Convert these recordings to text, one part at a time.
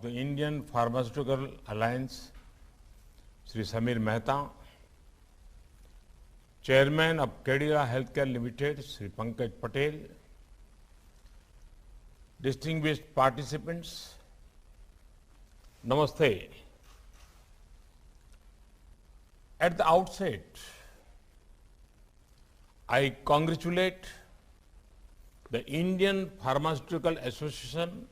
of the Indian Pharmaceutical Alliance, Sri Samir Mehta, Chairman of Cadila Healthcare Limited, Sri Pankaj Patel, distinguished participants, Namaste. At the outset, I congratulate the Indian Pharmaceutical Association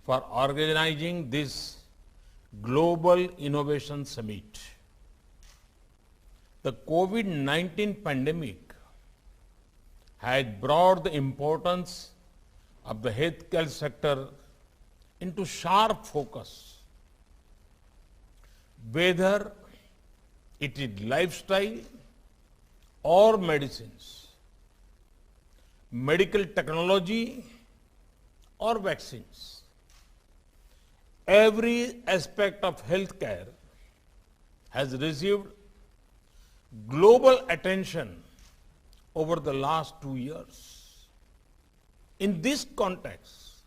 for organizing this Global Innovation Summit. The COVID-19 pandemic has brought the importance of the healthcare sector into sharp focus. Whether it is lifestyle or medicines, medical technology or vaccines, every aspect of healthcare has received global attention over the last 2 years. In this context,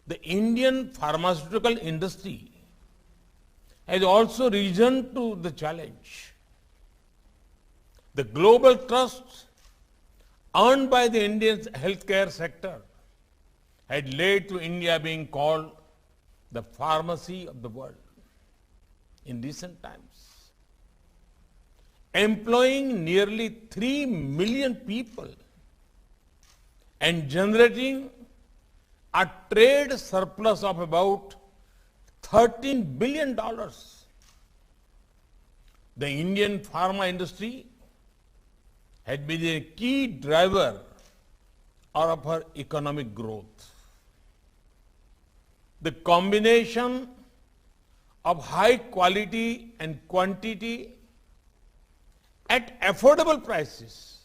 the Indian pharmaceutical industry has also risen to the challenge. The global trust earned by the Indian healthcare sector had led to India being called the pharmacy of the world in recent times. Employing nearly 3 million people and generating a trade surplus of about $13 billion, the Indian pharma industry had been a key driver of our economic growth. The combination of high quality and quantity at affordable prices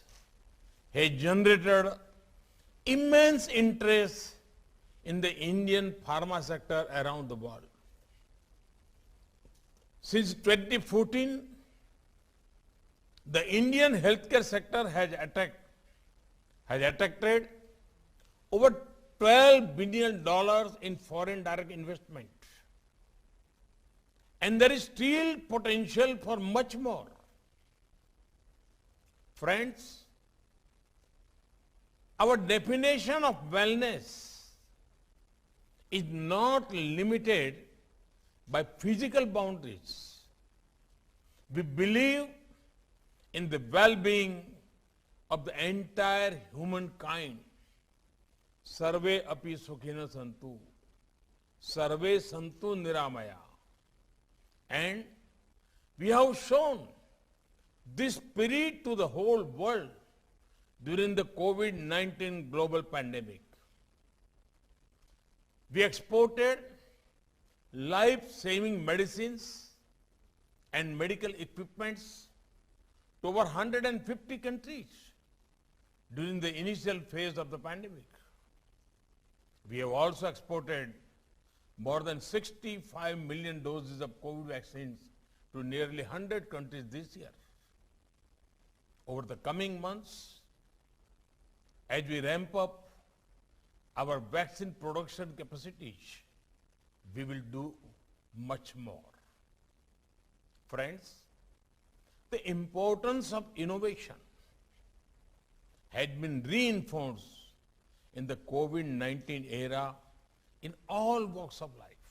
has generated immense interest in the Indian pharma sector around the world. Since 2014, the Indian healthcare sector has attracted over $12 billion in foreign direct investment. And there is still potential for much more. Friends, our definition of wellness is not limited by physical boundaries. We believe in the well-being of the entire humankind. Sarve api sukhina santu, sarve santu niramaya. And we have shown this spirit to the whole world during the COVID-19 global pandemic. We exported life-saving medicines and medical equipments to over 150 countries during the initial phase of the pandemic. We have also exported more than 65 million doses of COVID vaccines to nearly 100 countries this year. Over the coming months, as we ramp up our vaccine production capacities, we will do much more. Friends, the importance of innovation had been reinforced in the COVID-19 era in all walks of life.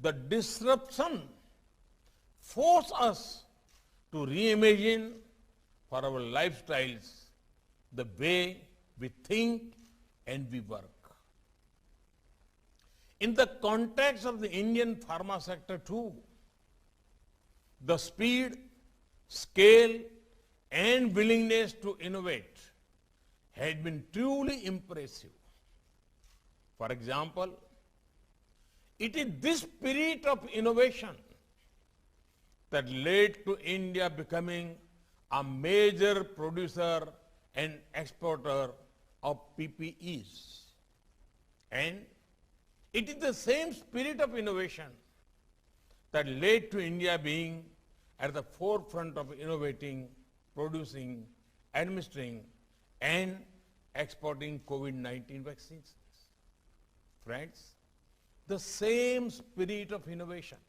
The disruption forced us to reimagine for our lifestyles the way we think and we work. In the context of the Indian pharma sector too, the speed, scale, and willingness to innovate had been truly impressive. For example, it is this spirit of innovation that led to India becoming a major producer and exporter of PPEs. And it is the same spirit of innovation that led to India being at the forefront of innovating, producing, administering, and exporting COVID-19 vaccines. Friends, The same spirit of innovation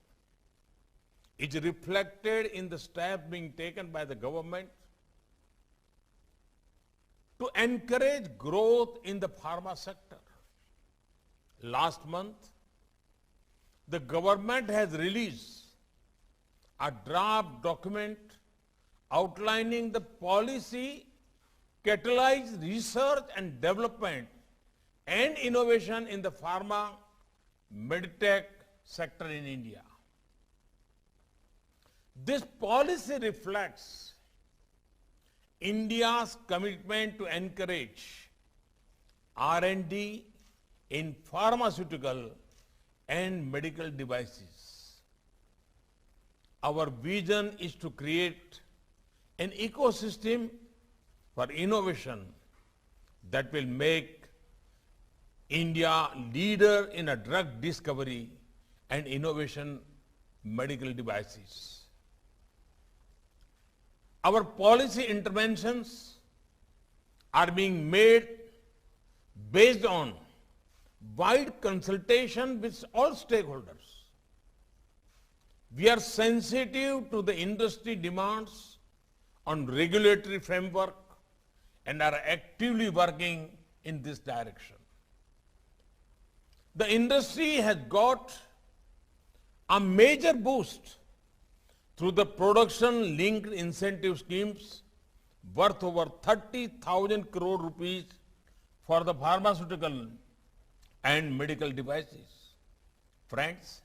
is reflected in the steps being taken by the government to encourage growth in the pharma sector. Last month, the government has released a draft document outlining the policy catalyze research and development and innovation in the pharma medtech sector in India. This policy reflects India's commitment to encourage R&D in pharmaceutical and medical devices. Our vision is to create an ecosystem for innovation that will make India leader in a drug discovery and innovation medical devices. Our policy interventions are being made based on wide consultation with all stakeholders. We are sensitive to the industry demands on regulatory framework and are actively working in this direction. The industry has got a major boost through the production-linked incentive schemes worth over 30,000 crore rupees for the pharmaceutical and medical devices. Friends,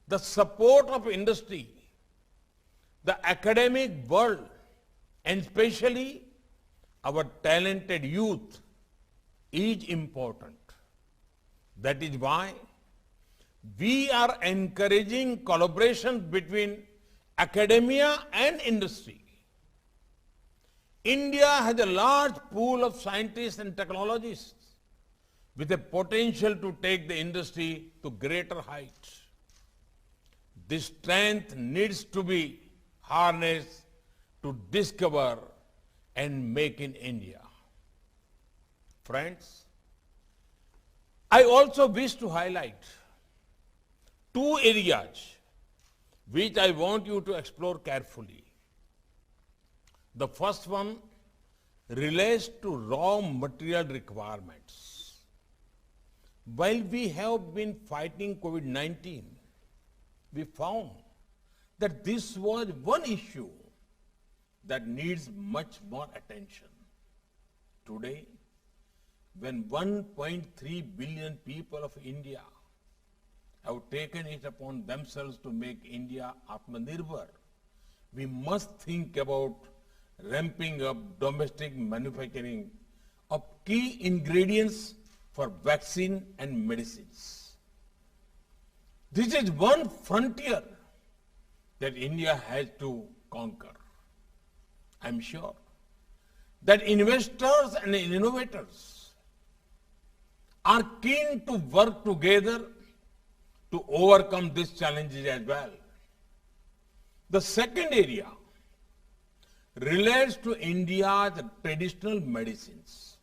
the support of industry, the academic world, and especially our talented youth is important. That is why we are encouraging collaboration between academia and industry. India has a large pool of scientists and technologists with a potential to take the industry to greater heights. This strength needs to be harnessed to discover and make in India. Friends, I also wish to highlight two areas which I want you to explore carefully. The first one relates to raw material requirements. While we have been fighting COVID-19, we found that this was one issue that needs much more attention. Today, when 1.3 billion people of India have taken it upon themselves to make India Atmanirbhar, we must think about ramping up domestic manufacturing of key ingredients for vaccine and medicines. This is one frontier that India has to conquer. I'm sure that investors and innovators are keen to work together to overcome these challenges as well. The second area relates to India's traditional medicines.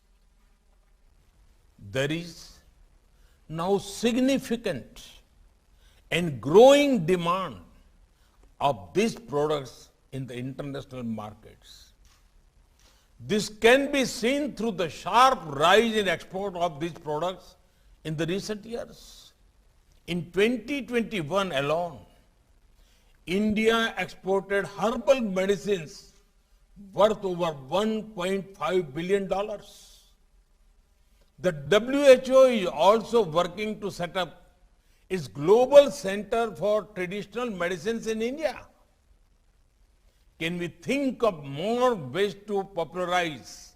There is now significant and growing demand of these products in the international markets. This can be seen through the sharp rise in export of these products in the recent years. In 2021 alone, India exported herbal medicines worth over $1.5 billion. The WHO is also working to set up its global center for traditional medicines in India. Can we think of more ways to popularize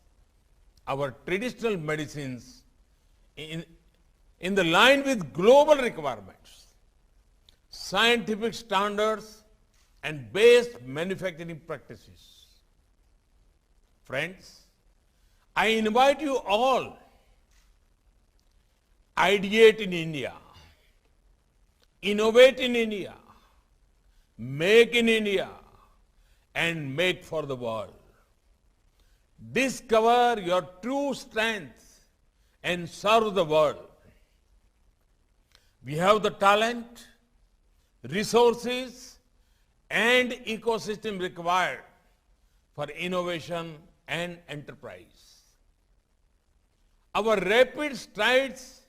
our traditional medicines in the line with global requirements, scientific standards, and best manufacturing practices? Friends, I invite you all, ideate in India, innovate in India, make in India, and make for the world. Discover your true strength and serve the world. We have the talent, resources, and ecosystem required for innovation and enterprise. Our rapid strides,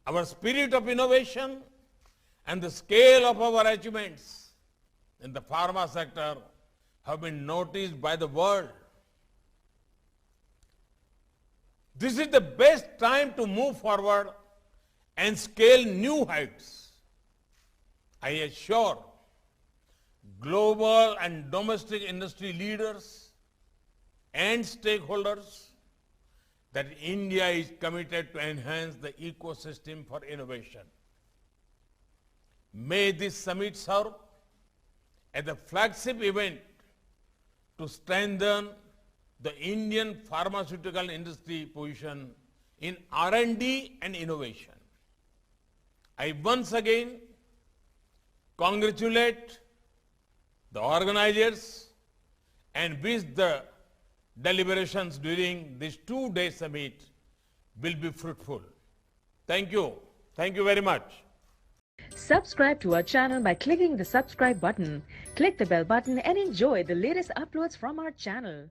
our spirit of innovation, and the scale of our achievements in the pharma sector have been noticed by the world. This is the best time to move forward and scale new heights. I assure global and domestic industry leaders and stakeholders that India is committed to enhance the ecosystem for innovation. May this summit serve as a flagship event to strengthen the Indian pharmaceutical industry position in R&D and innovation. I once again congratulate the organizers and wish the deliberations during this two-day summit will be fruitful. Thank you. Thank you very much. Subscribe to our channel by clicking the subscribe button. Click the bell button and enjoy the latest uploads from our channel.